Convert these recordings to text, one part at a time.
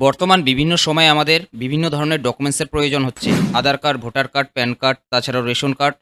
বর্তমান বিভিন্ন সময়ে আমাদের বিভিন্ন ধরনের ডকুমেন্টসের প্রয়োজন হচ্ছে। Aadhaar card, voter card, PAN card, তাছাড়াও রেশন কার্ড।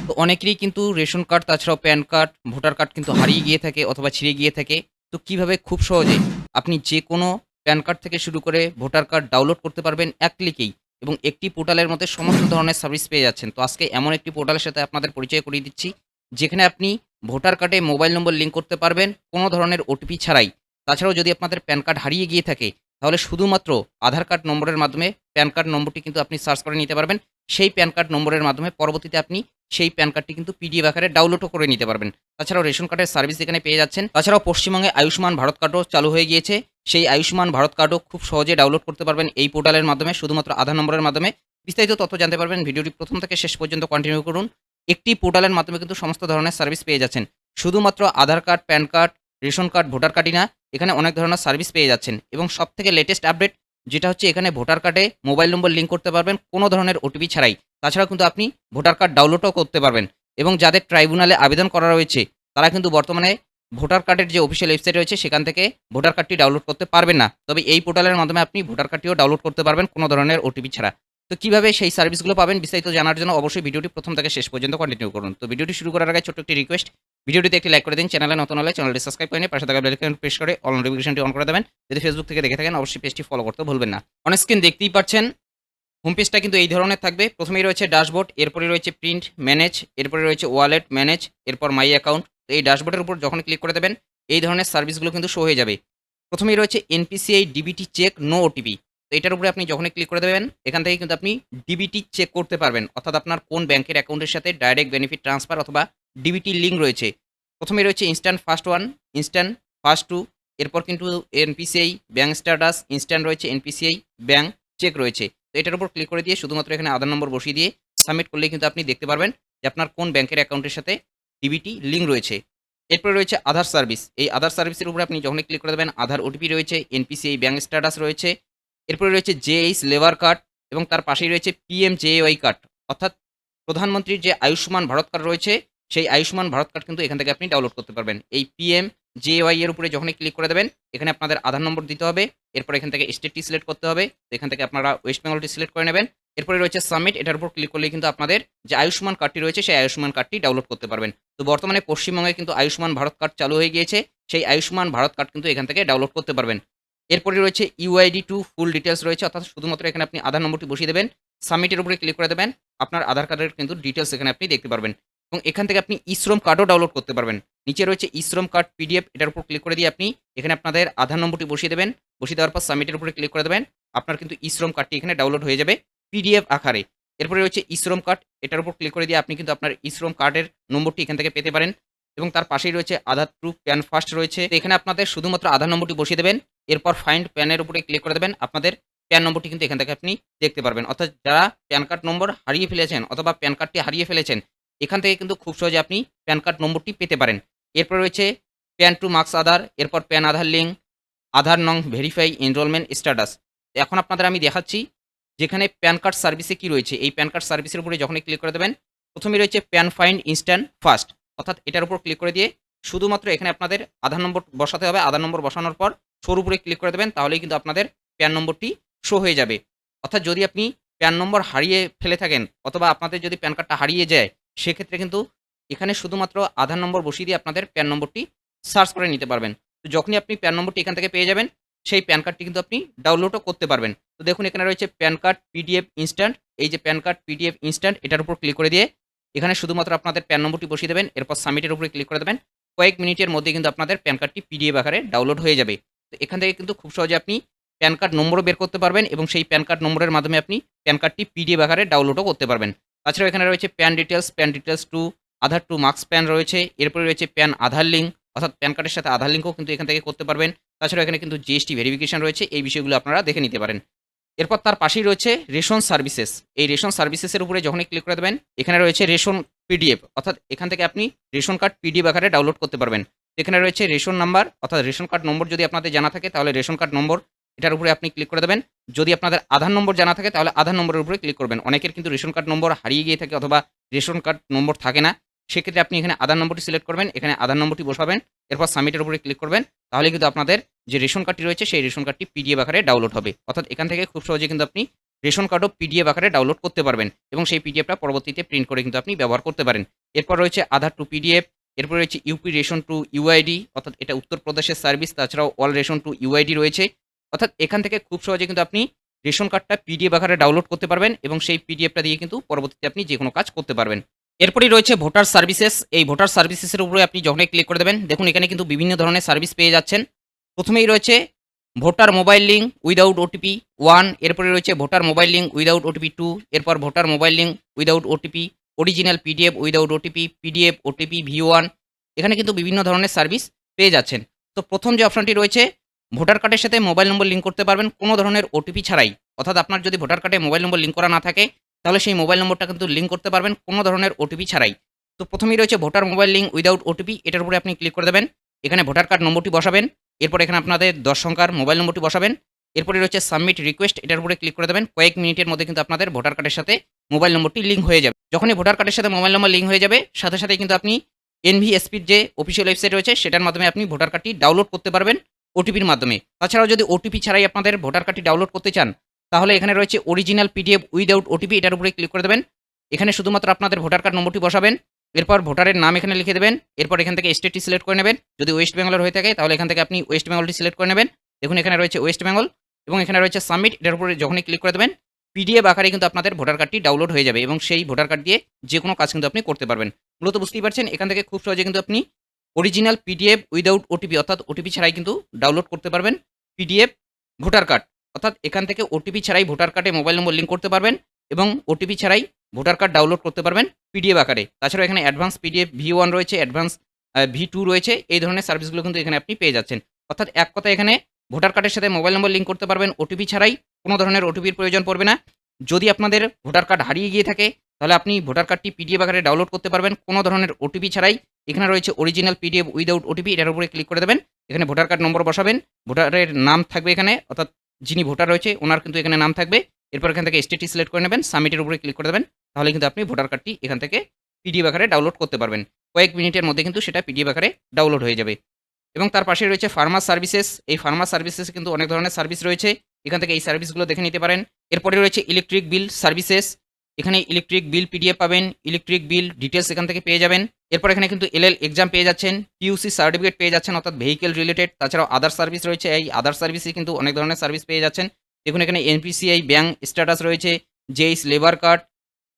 তো অনেকেরই কিন্তু রেশন কার্ড, তাছাড়াও প্যান কার্ড, ভোটার কার্ড কিন্তু হারিয়ে গিয়ে থাকে অথবা ছিঁড়ে গিয়ে থাকে। তো কিভাবে খুব সহজে আপনি যেকোনো প্যান কার্ড থেকে শুরু করে ভোটার কার্ড ডাউনলোড করতে পারবেন এক ক্লিকেই এবং একটি পোর্টালের মধ্যে সমস্ত ধরনের সার্ভিস পেয়ে যাচ্ছেন। তো আজকে এমন একটি পোর্টালের সাথে আপনাদের পরিচয় করিয়ে দিচ্ছি, যেখানে আপনি ভোটার কার্ডে মোবাইল নম্বর লিঙ্ক করতে পারবেন কোনো ধরনের ওটিপি ছাড়াই। তাছাড়াও যদি আপনাদের প্যান কার্ড হারিয়ে গিয়ে থাকে, তাহলে শুধুমাত্র আধার কার্ড নম্বরের মাধ্যমে প্যান কার্ড নম্বরটি কিন্তু আপনি সার্চ করে নিতে পারবেন। সেই প্যান কার্ড নম্বরের মাধ্যমে পরবর্তীতে আপনি সেই প্যান কার্ডটি কিন্তু পিডিএফ আকারে ডাউনলোডও করে নিতে পারবেন। তাছাড়াও রেশন কার্ডের সার্ভিস এখানে পেয়ে যাচ্ছেন। তাছাড়াও পশ্চিমবঙ্গে আয়ুষ্মান ভারত কার্ডও চালু হয়ে গিয়েছে। সেই আয়ুষ্মান ভারত কার্ডও খুব সহজে ডাউনলোড করতে পারবেন এই পোর্টালের মাধ্যমে, শুধুমাত্র আধার নম্বরের মাধ্যমে। বিস্তারিত তথ্য জানতে পারবেন, ভিডিওটি প্রথম থেকে শেষ পর্যন্ত কন্টিনিউ করুন। একটি পোর্টালের মাধ্যমে কিন্তু সমস্ত ধরনের সার্ভিস পেয়ে যাচ্ছেন। শুধুমাত্র Aadhaar card, PAN card, ration card, voter কার্ডই না, এখানে অনেক ধরনের সার্ভিস পেয়ে যাচ্ছেন। এবং সবথেকে লেটেস্ট আপডেট যেটা হচ্ছে, এখানে ভোটার কার্ডে মোবাইল নম্বর লিঙ্ক করতে পারবেন কোনো ধরনের ওটিপি ছাড়াই। তাছাড়াও কিন্তু আপনি ভোটার কার্ড ডাউনলোডও করতে পারবেন। এবং যাদের ট্রাইব্যুনালে আবেদন করা রয়েছে, তারা কিন্তু বর্তমানে ভোটার কার্ডের যে অফিসিয়াল ওয়েবসাইট রয়েছে সেখান থেকে ভোটার কার্ডটি ডাউনলোড করতে পারবেন না। তবে এই পোর্টালের মাধ্যমে আপনি ভোটার কার্ডটিও ডাউনলোড করতে পারবেন কোনো ধরনের ওটিপি ছাড়া। তো কিভাবে সেই সার্ভিসগুলো পাবেন বিস্তারিত জানার জন্য অবশ্যই ভিডিওটি প্রথম থেকে শেষ পর্যন্ত কন্টিনিউ করুন। তো ভিডিওটি শুরু করার আগে ছোট্ট একটি রিকোয়েস্ট, ভিডিওটিতে একটি লাইক করে দিন। চ্যানেলে নতুন হলে চ্যানেলটি সাবস্ক্রাইব করে নিয়ে পাশে থাকা বেল আইকন প্রেস করে অল নোটিফিকেশনটি অন করে দেবেন। যদি ফেসবুক থেকে দেখে থাকেন অবশ্যই পেজটি ফলো করতে ভুলবেন না। অন স্ক্রিন দেখতেই পাচ্ছেন, হোম পেজটা কিন্তু এই ধরনের থাকবে। প্রথমেই রয়েছে ড্যাশবোর্ড, এরপরে রয়েছে প্রিন্ট, ম্যানেজ, এরপরে রয়েছে ওয়ালেট, ম্যানেজ, এরপর মাই অ্যাকাউন্ট। তো এই ড্যাশবোর্ডের উপর যখন ক্লিক করে দেবেন, এই ধরনের সার্ভিসগুলো কিন্তু শো হয়ে যাবে। প্রথমেই রয়েছে NPCI DBT check no OTP. তো এটার উপরে আপনি যখনই ক্লিক করে দেবেন, এখান থেকে কিন্তু আপনি ডিবিটি চেক করতে পারবেন, অর্থাৎ আপনার কোন ব্যাংকের অ্যাকাউন্টের সাথে ডাইরেক্ট বেনিফিট ট্রান্সফার অথবা ডিবিটি লিঙ্ক রয়েছে। প্রথমেই রয়েছে instant fast one, instant fast two, এরপর কিন্তু এনপিসিআই ব্যাংক স্ট্যাটাস, ইনস্ট্যান্ট রয়েছে এনপিসিআই ব্যাংক চেক রয়েছে। তো এটার উপর ক্লিক করে দিয়ে শুধুমাত্র এখানে আধার নম্বর বসিয়ে দিয়ে সাবমিট করলেই কিন্তু আপনি দেখতে পারবেন যে আপনার কোন ব্যাংকের অ্যাকাউন্টের সাথে ডিবিটি লিঙ্ক রয়েছে। এরপরে রয়েছে আধার সার্ভিস। এই আধার সার্ভিসের উপরে আপনি যখনই ক্লিক করে দেবেন, আধার ওটিপি রয়েছে, এনপিসিআই ব্যাংক স্ট্যাটাস রয়েছে, এরপরে রয়েছে জেএইচ লেবার কার্ড এবং তার পাশেই রয়েছে পিএমজেএওয়াই কার্ড, অর্থাৎ প্রধানমন্ত্রীর যে আয়ুষ্মান ভারত কার্ড রয়েছে, সেই আয়ুষ্মান ভারত কার্ড কিন্তু এখান থেকে আপনি ডাউনলোড করতে পারবেন। এই পিএমজেএওয়াই এর উপরে যখনই ক্লিক করে দেবেন, এখানে আপনাদের আধার নম্বর দিতে হবে। এরপর এখান থেকে স্টেটটি সিলেক্ট করতে হবে। তো এখান থেকে আপনারা ওয়েস্ট বেঙ্গলটি সিলেক্ট করে নেবেন। এরপরে রয়েছে সাবমিট, এটার উপর ক্লিক করলেই কিন্তু আপনাদের যে আয়ুষ্মান কার্ডটি রয়েছে সেই আয়ুষ্মান কার্ডটি ডাউনলোড করতে পারবেন। তো বর্তমানে পশ্চিমবঙ্গে কিন্তু আয়ুষ্মান ভারত কার্ড চালু হয়ে গিয়েছে। সেই আয়ুষ্মান ভারত কার্ড কিন্তু এখান থেকে ডাউনলোড করতে পারবেন। এরপরে রয়েছে ইউআইডি টু ফুল ডিটেলস রয়েছে, অর্থাৎ শুধুমাত্র এখানে আপনি আধার নম্বরটি বসিয়ে দেবেন, সাবমিটের উপরে ক্লিক করে দেবেন। আপনার আধার কার্ডের কিন্তু ডিটেলস এখানে আপনি দেখতে পারবেন এবং এখান থেকে আপনি ই-শ্রম কার্ডও ডাউনলোড করতে পারবেন। নিচে রয়েছে ই-শ্রম কার্ড পিডিএফ, এটার উপর ক্লিক করে দিয়ে আপনি এখানে আপনাদের আধার নম্বরটি বসিয়ে দেবেন। বসিয়ে দেওয়ার পর সাবমিটের উপরে ক্লিক করে দেবেন। আপনার কিন্তু ই-শ্রম কার্ডটি এখানে ডাউনলোড হয়ে যাবে পিডিএফ আকারে। এরপরে রয়েছে ই-শ্রম কার্ড, এটার উপর ক্লিক করে দিয়ে আপনি কিন্তু আপনার ই-শ্রম কার্ডের নম্বরটি এখান থেকে পেতে পারেন এবং তার পাশেই রয়েছে আধার প্রুফ প্যান ফার্স্ট রয়েছে। তো এখানে আপনাদের শুধুমাত্র আধার নম্বরটি বসিয়ে দেবেন। এরপর ফাইন্ড প্যানের উপরে ক্লিক করে দেবেন। আপনাদের প্যান নম্বরটি কিন্তু এখান থেকে আপনি দেখতে পারবেন, অর্থাৎ যারা প্যান কার্ড নম্বর হারিয়ে ফেলেছেন অথবা প্যান কার্ডটি হারিয়ে ফেলেছেন, এখান থেকে কিন্তু খুব সহজে আপনি প্যান কার্ড নম্বরটি পেতে পারেন। এরপর রয়েছে প্যান টু মার্কস আধার, এরপর প্যান আধার লিঙ্ক, আধার নং ভেরিফাই এনরোলমেন্ট স্ট্যাটাস। এখন আপনাদের আমি দেখাচ্ছি যেখানে প্যান কার্ড সার্ভিসে কি রয়েছে। এই প্যান কার্ড সার্ভিসের উপরে যখনই ক্লিক করে দেবেন, প্রথমে রয়েছে প্যান ফাইন্ড ইনস্ট্যান্ট ফাস্ট, অর্থাৎ এটার উপর ক্লিক করে দিয়ে শুধুমাত্র এখানে আপনাদের আধার নম্বর বসাতে হবে। আধার নম্বর বসানোর পর শোর উপরে ক্লিক করে দেবেন, তাহলেই কিন্তু আপনাদের প্যান নম্বরটি শো হয়ে যাবে। অর্থাৎ যদি আপনি প্যান নম্বর হারিয়ে ফেলে থাকেন অথবা আপনাদের যদি প্যান কার্ডটা হারিয়ে যায়, সেক্ষেত্রে কিন্তু এখানে শুধুমাত্র আধার নম্বর বসিয়ে দিয়ে আপনাদের প্যান নম্বরটি সার্চ করে নিতে পারবেন। তো যখনই আপনি প্যান নম্বরটি এখান থেকে পেয়ে যাবেন, সেই প্যান কার্ডটি কিন্তু আপনি ডাউনলোডও করতে পারবেন। তো দেখুন এখানে রয়েছে প্যান কার্ড পিডিএফ ইনস্ট্যান্ট। এই যে প্যান কার্ড পিডিএফ ইনস্ট্যান্ট, এটার উপর ক্লিক করে দিয়ে এখানে শুধুমাত্র আপনাদের প্যান নম্বরটি বসিয়ে দেবেন। এরপর সাবমিটের উপরে ক্লিক করে দেবেন। কয়েক মিনিটের মধ্যে কিন্তু আপনাদের প্যান কার্ডটি পিডিএফ আকারে ডাউনলোড হয়ে যাবে। তো এখান থেকে কিন্তু খুব সহজে আপনি প্যান কার্ড নম্বরও বের করতে পারবেন এবং সেই প্যান কার্ড নম্বরের মাধ্যমে আপনি প্যান কার্ডটি পিডিএফ আকারে ডাউনলোডও করতে পারবেন। তাছাড়াও এখানে রয়েছে PAN details to Aadhaar to marks PAN রয়েছে। এরপরে রয়েছে প্যান আধার লিঙ্ক, অর্থাৎ প্যান কার্ডের সাথে আধার লিঙ্কও কিন্তু এখান থেকে করতে পারবেন। তাছাড়াও এখানে কিন্তু জিএসটি ভেরিফিকেশন রয়েছে, এই বিষয়গুলো আপনারা দেখে নিতে পারেন। এরপর তার পাশেই রয়েছে রেশন সার্ভিসেস। এই রেশন সার্ভিসেসের উপরে যখনই ক্লিক করে দেবেন, এখানে রয়েছে রেশন পিডিএফ, অর্থাৎ এখান থেকে আপনি রেশন কার্ড পিডিএফ আকারে ডাউনলোড করতে পারবেন। এখানে রয়েছে রেশন নাম্বার, অর্থাৎ রেশন কার্ড নম্বর যদি আপনাদের জানা থাকে তাহলে রেশন কার্ড নম্বর, এটার উপরে আপনি ক্লিক করে দেবেন। যদি আপনাদের আধার নম্বর জানা থাকে তাহলে আধার নম্বরের উপরে ক্লিক করবেন। অনেকের কিন্তু রেশন কার্ড নম্বর হারিয়ে গিয়ে থাকে অথবা রেশন কার্ড নম্বর থাকে না, সেক্ষেত্রে আপনি এখানে আধার নম্বরটি সিলেক্ট করবেন, এখানে আধার নম্বরটি বসাবেন, এরপর সাবমিটের উপরে ক্লিক করবেন। তাহলে কিন্তু আপনাদের যে রেশন কার্ডটি রয়েছে সেই রেশন কার্ডটি পিডিএফ আকারে ডাউনলোড হবে। অর্থাৎ এখান থেকে খুব সহজে কিন্তু আপনি রেশন কার্ডও পিডিএফ আকারে ডাউনলোড করতে পারবেন এবং সেই পিডিএফটা পরবর্তীতে প্রিন্ট করে কিন্তু আপনি ব্যবহার করতে পারেন। এরপর রয়েছে আধার টু পিডিএফ, এরপর রয়েছে ইউপি রেশন টু ইউআইডি, অর্থাৎ এটা উত্তরপ্রদেশের সার্ভিস। তাছাড়াও অল রেশন টু ইউআইডি রয়েছে। অর্থাৎ এখান থেকে খুব সহজে কিন্তু আপনি রেশন কার্ডটা পিডিএফ আকারে ডাউনলোড করতে পারবেন এবং সেই পিডিএফটা দিয়ে কিন্তু পরবর্তীতে আপনি যে কোনো কাজ করতে পারবেন। এরপরই রয়েছে ভোটার সার্ভিসেস। এই ভোটার সার্ভিসেসের উপরে আপনি যখনই ক্লিক করে দেবেন, দেখুন এখানে কিন্তু বিভিন্ন ধরনের সার্ভিস পেয়ে যাচ্ছেন। প্রথমেই রয়েছে voter mobile link without OTP 1, এরপরে রয়েছে voter mobile link without OTP 2, এরপর voter mobile link without OTP, original PDF without OTP, PDF OTP V1। এখানে কিন্তু বিভিন্ন ধরনের সার্ভিস পেয়ে যাচ্ছেন। তো প্রথম যে অপশনটি রয়েছে, ভোটার কার্ডের সাথে মোবাইল নম্বর লিঙ্ক করতে পারবেন কোনো ধরনের ওটিপি ছাড়াই। অর্থাৎ আপনার যদি ভোটার কার্ডে মোবাইল নম্বর লিঙ্ক করা না থাকে, তাহলে সেই মোবাইল নম্বরটা কিন্তু লিঙ্ক করতে পারবেন কোনো ধরনের ওটিপি ছাড়াই। তো প্রথমেই রয়েছে voter mobile link without OTP, এটার উপরে আপনি ক্লিক করে দেবেন। এখানে ভোটার কার্ড নম্বরটি বসাবেন, এরপর এখানে আপনাদের 10 সংখ্যার মোবাইল নম্বরটি বসাবেন। এরপরে রয়েছে সাবমিট রিকোয়েস্ট, এটার উপরে ক্লিক করে দেবেন। কয়েক মিনিটের মধ্যে কিন্তু আপনাদের ভোটার কার্ডের সাথে মোবাইল নম্বরটি লিঙ্ক হয়ে যাবে। যখনই ভোটার কার্ডের সাথে মোবাইল নম্বর লিঙ্ক হয়ে যাবে, সাথে সাথে কিন্তু আপনি এনভিএসপির যে অফিসিয়াল ওয়েবসাইট রয়েছে সেটার মাধ্যমে আপনি ভোটার কার্ডটি ডাউনলোড করতে পারবেন ওটিপির মাধ্যমে। তাছাড়াও যদি ওটিপি ছাড়াই আপনাদের ভোটার কার্ডটি ডাউনলোড করতে চান, তাহলে এখানে রয়েছে অরিজিনাল পিডিএফ উইদাউট ওটিপি, এটার উপরে ক্লিক করে দেবেন। এখানে শুধুমাত্র আপনাদের ভোটার কার্ড নম্বরটি বসাবেন, এরপর ভোটারের নাম এখানে লিখে দেবেন, এরপর এখান থেকে স্টেটটি সিলেক্ট করে নেবেন। যদি ওয়েস্ট বেঙ্গলের হয়ে থাকে তাহলে এখান থেকে আপনি ওয়েস্ট বেঙ্গলটি সিলেক্ট করে নেবেন। দেখুন এখানে রয়েছে ওয়েস্ট বেঙ্গল এবং এখানে রয়েছে সাবমিট, এটার উপরে যখনই ক্লিক করে দেবেন, পিডিএফ আকারে কিন্তু আপনাদের ভোটার কার্ডটি ডাউনলোড হয়ে যাবে এবং সেই ভোটার কার্ড দিয়ে যে কোনো কাজ কিন্তু আপনি করতে পারবেন। মূলত বুঝতেই পারছেন এখান থেকে খুব সহজে কিন্তু আপনি অরিজিনাল পিডিএফ উইদাউট ওটিপি, অর্থাৎ ওটিপি ছাড়াই কিন্তু ডাউনলোড করতে পারবেন পিডিএফ ভোটার কার্ড। অর্থাৎ এখান থেকে ওটিপি ছাড়াই ভোটার কার্ডে মোবাইল নম্বর লিঙ্ক করতে পারবেন এবং ওটিপি ছাড়াই ভোটার কার্ড ডাউনলোড করতে পারবেন পিডিএফ আকারে। তাছাড়াও এখানে অ্যাডভান্স পিডিএফ V1 রয়েছে, অ্যাডভান্স V2 রয়েছে। এই ধরনের সার্ভিসগুলো কিন্তু এখানে আপনি পেয়ে যাচ্ছেন। অর্থাৎ এক কথায় এখানে ভোটার কার্ডের সাথে মোবাইল নম্বর লিঙ্ক করতে পারবেন ওটিপি ছাড়াই, কোনো ধরনের ওটিপির প্রয়োজন পড়বে না। যদি আপনাদের ভোটার কার্ড হারিয়ে গিয়ে থাকে, তাহলে আপনি ভোটার কার্ডটি পিডিএফ আকারে ডাউনলোড করতে পারবেন কোনো ধরনের ওটিপি ছাড়াই। এখানে রয়েছে অরিজিনাল পিডিএফ উইদাউট ওটিপি, এটার উপরে ক্লিক করে দেবেন। এখানে ভোটার কার্ড নম্বর বসাবেন, ভোটারের নাম থাকবে এখানে, অর্থাৎ যিনি ভোটার রয়েছে ওনার কিন্তু এখানে নাম থাকবে। এরপর এখান থেকে স্টেটটি সিলেক্ট করে নেবেন, সাবমিটের উপরে ক্লিক করে দেবেন। তাহলে কিন্তু আপনি ভোটার কার্ডটি এখান থেকে পিডিএফ আকারে ডাউনলোড করতে পারবেন। কয়েক মিনিটের মধ্যে কিন্তু সেটা পিডিএফ আকারে ডাউনলোড হয়ে যাবে। এবং তার পাশে রয়েছে ফার্মার সার্ভিসেস। এই ফার্মার সার্ভিসেস কিন্তু অনেক ধরনের সার্ভিস রয়েছে, এখান থেকে এই সার্ভিসগুলো দেখে নিতে পারেন। এরপরে রয়েছে ইলেকট্রিক বিল সার্ভিসেস, এখানে ইলেকট্রিক বিল পিডিএফ পাবেন, ইলেকট্রিক বিল ডিটেলস এখান থেকে পেয়ে যাবেন। এরপর এখানে কিন্তু এলএল এক্সাম পেয়ে যাচ্ছেন, পিইউসি সার্টিফিকেট পেয়ে যাচ্ছেন, অর্থাৎ ভেহিকেল রিলেটেড। তাছাড়াও আদার সার্ভিস রয়েছে, এই আদার সার্ভিসে কিন্তু অনেক ধরনের সার্ভিস পেয়ে যাচ্ছেন। দেখুন এখানে এনপিসিআই ব্যাংক স্ট্যাটাস রয়েছে, জেইস labour card,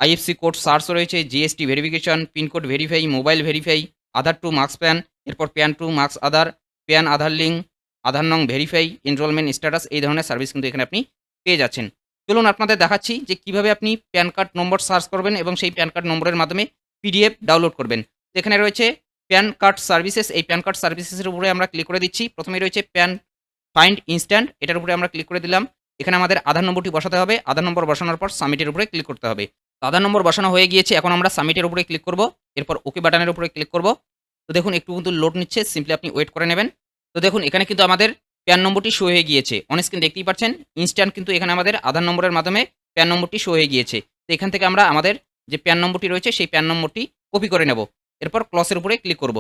IFSC code search রয়েছে, GST verification, pincode verify, mobile verify, Aadhaar to marks PAN, এরপর PAN to marks Aadhaar, PAN Aadhaar link, Aadhaar নং ভেরিফাই, এনরোলমেন্ট স্ট্যাটাস। এই ধরনের সার্ভিস কিন্তু এখানে আপনি পেয়ে যাচ্ছেন। চলুন আপনাদের দেখাচ্ছি যে কিভাবে আপনি প্যান কার্ড নম্বর সার্চ করবেন এবং সেই প্যান কার্ড নম্বরের মাধ্যমে পিডিএফ ডাউনলোড করবেন। তো এখানে রয়েছে প্যান কার্ড সার্ভিসেস, এই প্যান কার্ড সার্ভিসেসের উপরে আমরা ক্লিক করে দিচ্ছি। প্রথমেই রয়েছে প্যান ফাইন্ড ইনস্ট্যান্ট, এটার উপরে আমরা ক্লিক করে দিলাম। এখানে আমাদের আধার নম্বরটি বসাতে হবে, আধার নম্বর বসানোর পর সাবমিটের উপরে ক্লিক করতে হবে। তো আধার নম্বর বসানো হয়ে গিয়েছে, এখন আমরা সাবমিটের উপরে ক্লিক করব, এরপর ওকে বাটনের উপরে ক্লিক করব। তো দেখুন একটু কিন্তু লোড নিচ্ছে, সিম্পলি আপনি ওয়েট করে নেবেন। তো দেখুন এখানে কিন্তু আমাদের প্যান নম্বরটি শো হয়ে গিয়েছে, অন স্ক্রিন দেখতেই পাচ্ছেন ইনস্ট্যান্ট কিন্তু এখানে আমাদের আধার নম্বরের মাধ্যমে প্যান নম্বরটি শো হয়ে গিয়েছে। তো এখান থেকে আমরা আমাদের যে প্যান নম্বরটি রয়েছে সেই প্যান নম্বরটি কপি করে নেব, এরপর ক্লসের উপরে ক্লিক করব।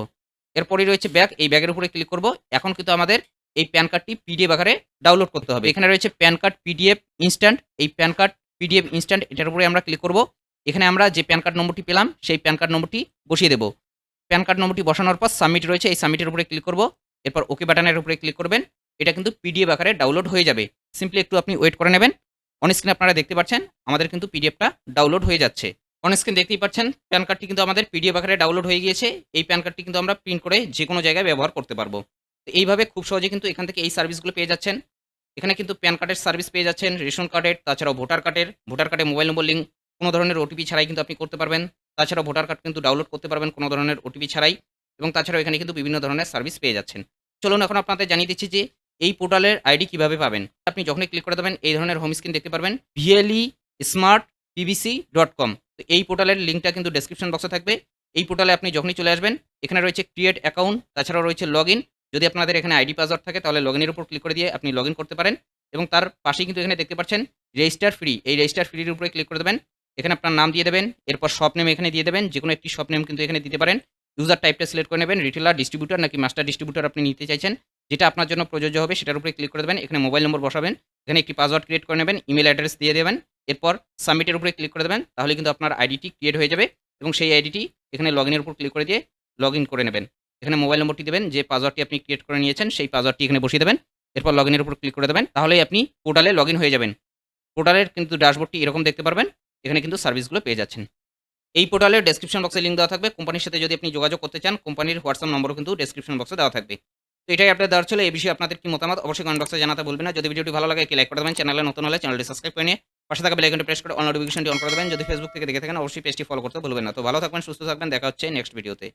এরপরই রয়েছে ব্যাগ, এই ব্যাগের উপরে ক্লিক করব। এখন কিন্তু আমাদের এই প্যান কার্ডটি পিডিএফ আকারে ডাউনলোড করতে হবে। এখানে রয়েছে প্যান কার্ড পিডিএফ ইনস্ট্যান্ট, এই প্যান কার্ড পিডিএফ ইনস্ট্যান্ট এটার উপরে আমরা ক্লিক করব। এখানে আমরা যে প্যান কার্ড নম্বরটি পেলাম সেই প্যান কার্ড নম্বরটি বসিয়ে দেব। প্যান কার্ড নম্বরটি বসানোর পর সাবমিট রয়েছে, এই সাবমিটের উপরে ক্লিক করব, এরপর ওকে বাটনের উপরে ক্লিক করবেন। এটা কিন্তু পিডিএফ আকারে ডাউনলোড হয়ে যাবে। সিম্পলি একটু আপনি ওয়েট করে নেবেন। অন স্ক্রিন আপনারা দেখতে পাচ্ছেন আমাদের কিন্তু পিডিএফটা ডাউনলোড হয়ে যাচ্ছে। অন স্ক্রিন দেখতেই পাচ্ছেন প্যান কার্ডটি কিন্তু আমাদের পিডিএফ আকারে ডাউনলোড হয়ে গিয়েছে। এই প্যান কার্ডটি কিন্তু আমরা প্রিন্ট করে যে কোনো জায়গায় ব্যবহার করতে পারবো। তো এইভাবে খুব সহজে কিন্তু এখান থেকে এই সার্ভিসগুলো পেয়ে যাচ্ছেন। এখানে কিন্তু প্যান কার্ডের সার্ভিস পেয়ে যাচ্ছেন, রেশন কার্ডের, তাছাড়াও ভোটার কার্ডে মোবাইল নম্বর লিঙ্ক কোনো ধরনের ওটিপি ছাড়াই কিন্তু আপনি করতে পারবেন। তাছাড়াও ভোটার কার্ড কিন্তু ডাউনলোড করতে পারবেন কোনো ধরনের ওটিপি ছাড়াই, এবং তাছাড়াও এখানে কিন্তু বিভিন্ন ধরনের সার্ভিস পেয়ে যাচ্ছেন। চলুন এখন আপনাদের জানিয়ে দিচ্ছি যে এই পোর্টালের আইডি কিভাবে পাবেন। আপনি যখনই ক্লিক করে দেবেন এই ধরনের হোম স্ক্রিন দেখতে পারবেন vlesmartpbc.com। তো এই পোর্টালের লিঙ্কটা কিন্তু ডেসক্রিপশন বক্সে থাকবে। এই পোর্টালে আপনি যখনই চলে আসবেন এখানে রয়েছে ক্রিয়েট অ্যাকাউন্ট, তাছাড়াও রয়েছে লগ ইন। যদি আপনাদের এখানে আইডি পাসওয়ার্ড থাকে তাহলে লগ ইনের উপর ক্লিক করে দিয়ে আপনি লগ ইন করতে পারেন, এবং তার পাশেই কিন্তু এখানে দেখতে পাচ্ছেন রেজিস্টার ফ্রি, এই রেজিস্টার ফ্রির উপরে ক্লিক করে দেবেন। এখানে আপনার নাম দিয়ে দেবেন, এরপর শপ নেম এখানে দিয়ে দেবেন, যেকোনো একটি শপ নেম কিন্তু এখানে দিতে পারেন। ইউজার টাইপটা সিলেক্ট করে নেবেন, রিটেলার, ডিস্ট্রিবিউটর নাকি মাস্টার ডিস্ট্রিবিউটর আপনি নিতে চাইছেন, যেটা আপনার জন্য প্রযোজ্য হবে সেটার উপরে ক্লিক করে দেবেন। এখানে মোবাইল নম্বর বসাবেন, এখানে একটি পাসওয়ার্ড ক্রিয়েট করে নেবেন, ইমেল অ্যাড্রেস দিয়ে দেবেন, এরপর সাবমিটের উপরে ক্লিক করে দেবেন। তাহলে কিন্তু আপনার আইডিটি ক্রিয়েট হয়ে যাবে এবং সেই আইডিটি এখানে লগইনের উপর ক্লিক করে দিয়ে লগইন করে নেবেন। এখানে মোবাইল নম্বরটি দেবেন, যে পাসওয়ার্ডটি আপনি ক্রিয়েট করে নিয়েছেন সেই পাসওয়ার্ডটি এখানে বসিয়ে দেবেন। এরপর লগইনের উপর ক্লিক করে দেবেন। তাহলেই আপনি পোর্টালে লগইন হয়ে যাবেন। পোর্টালের কিন্তু ড্যাশবোর্ডটি এরকম দেখতে পারবেন। এখানে কিন্তু সার্ভিসগুলো পেয়ে যাচ্ছেন। এই পোর্টালের ডেসক্রিপশন বক্সে লিঙ্ক দেওয়া থাকবে। কোম্পানির সাথে যদি আপনি যোগাযোগ করতে চান, কোম্পানির হোয়াটসঅ্যাপ নম্বরও কিন্তু ডেসক্রিপশন বক্সে দেওয়া থাকবে। তো এটাই আপনার দেওয়ার ছিল। এই বিষয়ে আপনাদের কি মতামত অবশ্যই কমেন্ট বক্সে জানাতে ভুলবেন না। যদি ভিডিওটি ভালো লাগে একটি লাইক করে দেবেন। চ্যানেলে নতুন হলে চ্যানেলটি সাবস্ক্রাইব করে নিয়ে পাশে থাকা বেল আইকনটি প্রেস করে অল নোটিফিকেশনটি অন করে দেবেন। যদি ফেসবুক থেকে দেখে থাকেন অবশ্যই পেজটি ফলো করতে ভুলবেন না। তো ভালো থাকবেন, সুস্থ থাকবেন। দেখা হচ্ছে নেক্সট ভিডিওতে।